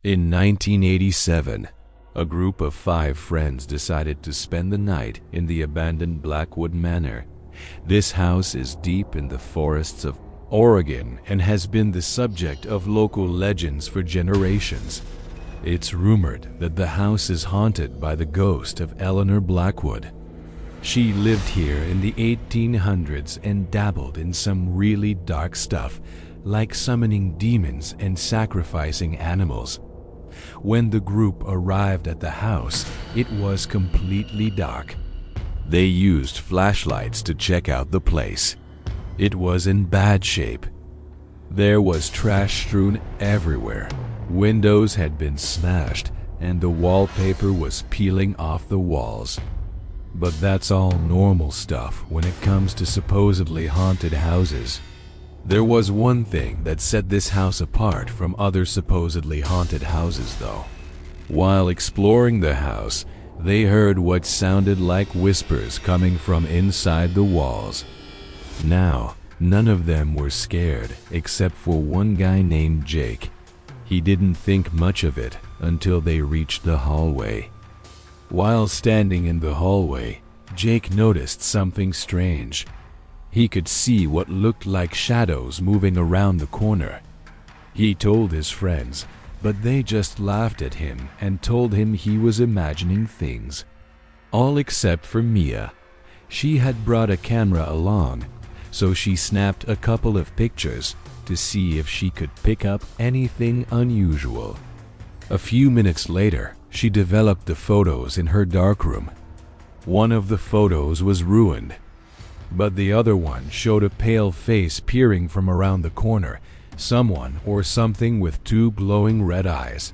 In 1987, a group of 5 friends decided to spend the night in the abandoned Blackwood Manor. This house is deep in the forests of Oregon and has been the subject of local legends for generations. It's rumored that the house is haunted by the ghost of Eleanor Blackwood. She lived here in the 1800s and dabbled in some really dark stuff, like summoning demons and sacrificing animals. When the group arrived at the house, it was completely dark. They used flashlights to check out the place. It was in bad shape. There was trash strewn everywhere. Windows had been smashed, and the wallpaper was peeling off the walls. But that's all normal stuff when it comes to supposedly haunted houses. There was one thing that set this house apart from other supposedly haunted houses, though. While exploring the house, they heard what sounded like whispers coming from inside the walls. Now, none of them were scared except for one guy named Jake. He didn't think much of it until they reached the hallway. While standing in the hallway, Jake noticed something strange. He could see what looked like shadows moving around the corner. He told his friends, but they just laughed at him and told him he was imagining things. All except for Mia. She had brought a camera along, so she snapped a couple of pictures to see if she could pick up anything unusual. A few minutes later, she developed the photos in her darkroom. One of the photos was ruined, but the other one showed a pale face peering from around the corner, someone or something with 2 glowing red eyes.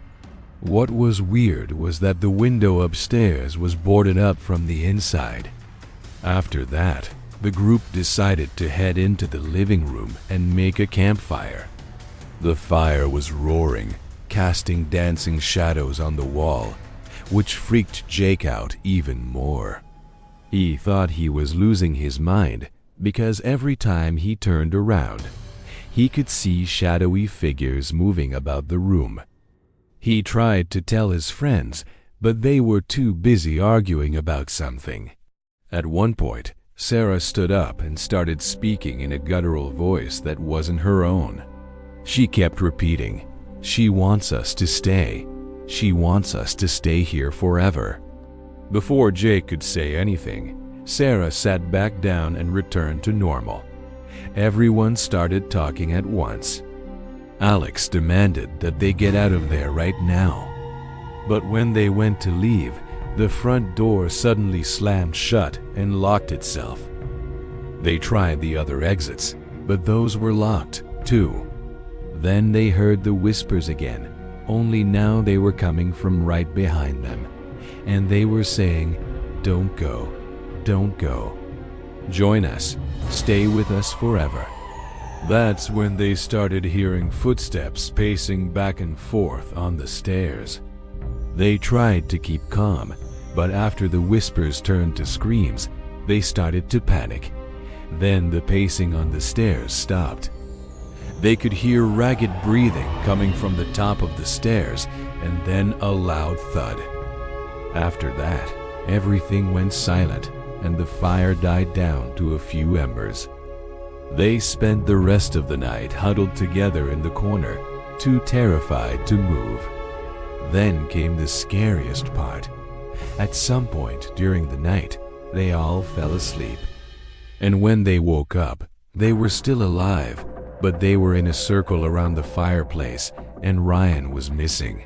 What was weird was that the window upstairs was boarded up from the inside. After that, the group decided to head into the living room and make a campfire. The fire was roaring, casting dancing shadows on the wall, which freaked Jake out even more. He thought he was losing his mind because every time he turned around, he could see shadowy figures moving about the room. He tried to tell his friends, but they were too busy arguing about something. At one point, Sarah stood up and started speaking in a guttural voice that wasn't her own. She kept repeating, "She wants us to stay. She wants us to stay here forever." Before Jake could say anything, Sarah sat back down and returned to normal. Everyone started talking at once. Alex demanded that they get out of there right now. But when they went to leave, the front door suddenly slammed shut and locked itself. They tried the other exits, but those were locked too. Then they heard the whispers again, only now they were coming from right behind them. And they were saying, "Don't go, don't go. Join us, stay with us forever." That's when they started hearing footsteps pacing back and forth on the stairs. They tried to keep calm, but after the whispers turned to screams, they started to panic. Then the pacing on the stairs stopped. They could hear ragged breathing coming from the top of the stairs, and then a loud thud. After that, everything went silent, and the fire died down to a few embers. They spent the rest of the night huddled together in the corner, too terrified to move. Then came the scariest part. At some point during the night, they all fell asleep. And when they woke up, they were still alive, but they were in a circle around the fireplace, and Ryan was missing.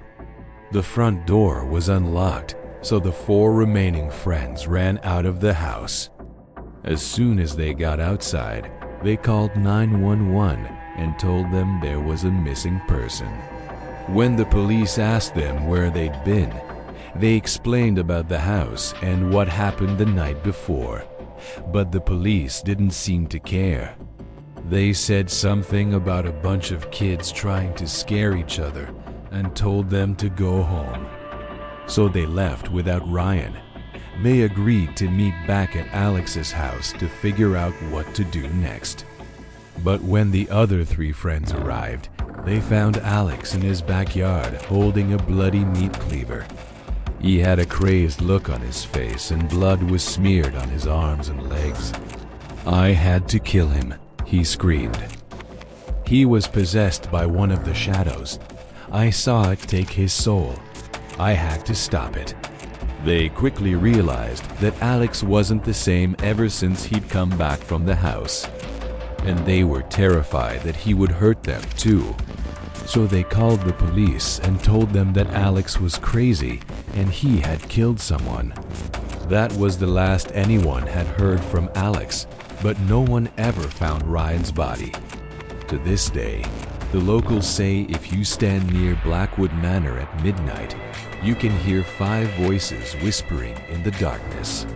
The front door was unlocked, so the 4 remaining friends ran out of the house. As soon as they got outside, they called 911 and told them there was a missing person. When the police asked them where they'd been, they explained about the house and what happened the night before, but the police didn't seem to care. They said something about a bunch of kids trying to scare each other and told them to go home. So they left without Ryan. They agreed to meet back at Alex's house to figure out what to do next. But when the other 3 friends arrived, They found Alex in his backyard holding a bloody meat cleaver. He had a crazed look on his face and blood was smeared on his arms and legs. "I had to kill him," he screamed. He was possessed by one of the shadows. I saw it take his soul. I had to stop it. They quickly realized that Alex wasn't the same ever since he'd come back from the house. And they were terrified that he would hurt them too. So they called the police and told them that Alex was crazy and he had killed someone. That was the last anyone had heard from Alex, but no one ever found Ryan's body. To this day, the locals say if you stand near Blackwood Manor at midnight, you can hear 5 voices whispering in the darkness.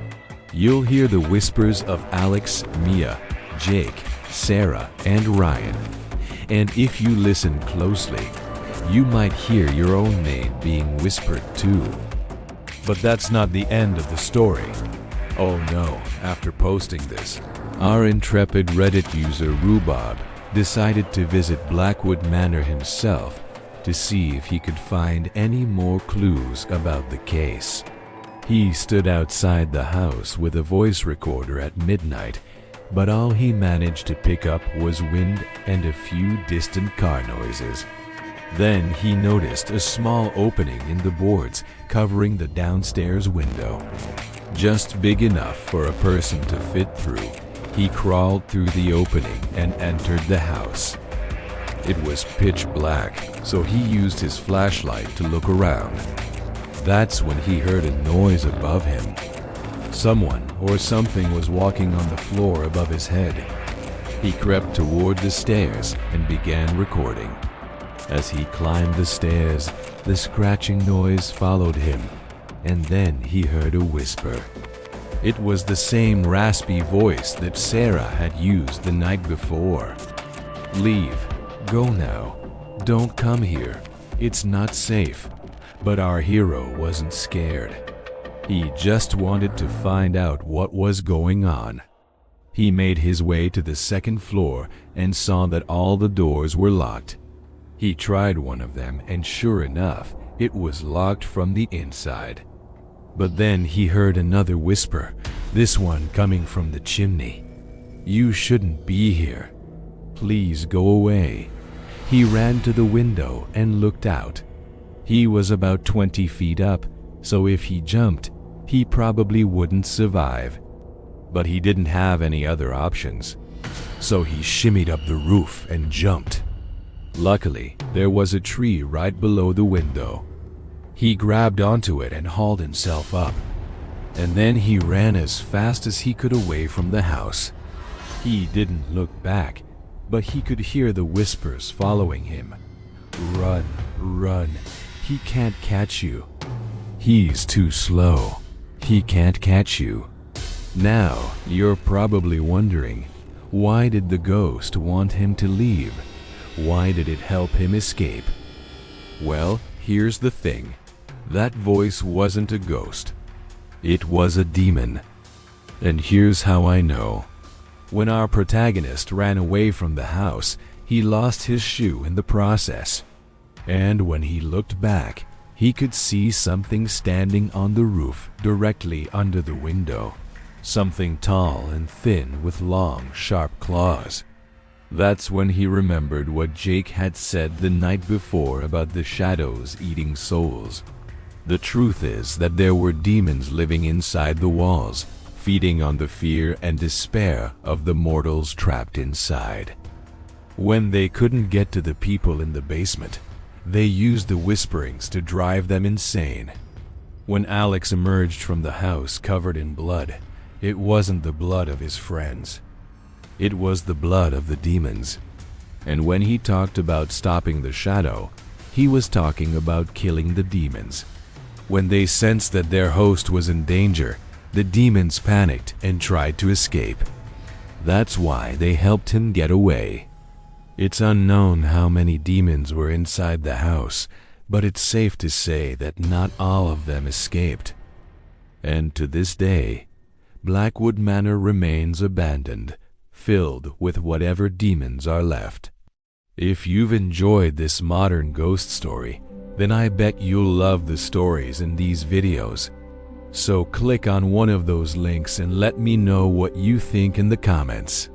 You'll hear the whispers of Alex, Mia, Jake, Sarah, and Ryan. And if you listen closely, you might hear your own name being whispered too. But that's not the end of the story. Oh no, after posting this, our intrepid Reddit user Rhubarb decided to visit Blackwood Manor himself to see if he could find any more clues about the case. He stood outside the house with a voice recorder at midnight, but all he managed to pick up was wind and a few distant car noises. Then he noticed a small opening in the boards covering the downstairs window. Just big enough for a person to fit through. He crawled through the opening and entered the house. It was pitch black, so he used his flashlight to look around. That's when he heard a noise above him. Someone or something was walking on the floor above his head. He crept toward the stairs and began recording. As he climbed the stairs, the scratching noise followed him, and then he heard a whisper. It was the same raspy voice that Sarah had used the night before. "Leave. Go now. Don't come here. It's not safe." But our hero wasn't scared. He just wanted to find out what was going on. He made his way to the second floor and saw that all the doors were locked. He tried one of them and sure enough, it was locked from the inside. But then he heard another whisper, this one coming from the chimney. "You shouldn't be here. Please go away." He ran to the window and looked out. He was about 20 feet up, so if he jumped, he probably wouldn't survive. But he didn't have any other options, so he shimmied up the roof and jumped. Luckily, there was a tree right below the window. He grabbed onto it and hauled himself up, and then he ran as fast as he could away from the house. He didn't look back, but he could hear the whispers following him. "Run, run, he can't catch you. He's too slow. He can't catch you." Now, you're probably wondering, why did the ghost want him to leave? Why did it help him escape? Well, here's the thing. That voice wasn't a ghost. It was a demon. And here's how I know. When our protagonist ran away from the house, he lost his shoe in the process. And when he looked back, he could see something standing on the roof directly under the window. Something tall and thin with long, sharp claws. That's when he remembered what Jake had said the night before about the shadows eating souls. The truth is that there were demons living inside the walls, feeding on the fear and despair of the mortals trapped inside. When they couldn't get to the people in the basement, they used the whisperings to drive them insane. When Alex emerged from the house covered in blood, it wasn't the blood of his friends. It was the blood of the demons. And when he talked about stopping the shadow, he was talking about killing the demons. When they sensed that their host was in danger, the demons panicked and tried to escape. That's why they helped him get away. It's unknown how many demons were inside the house, but it's safe to say that not all of them escaped. And to this day, Blackwood Manor remains abandoned, filled with whatever demons are left. If you've enjoyed this modern ghost story, then I bet you'll love the stories in these videos. So click on one of those links and let me know what you think in the comments.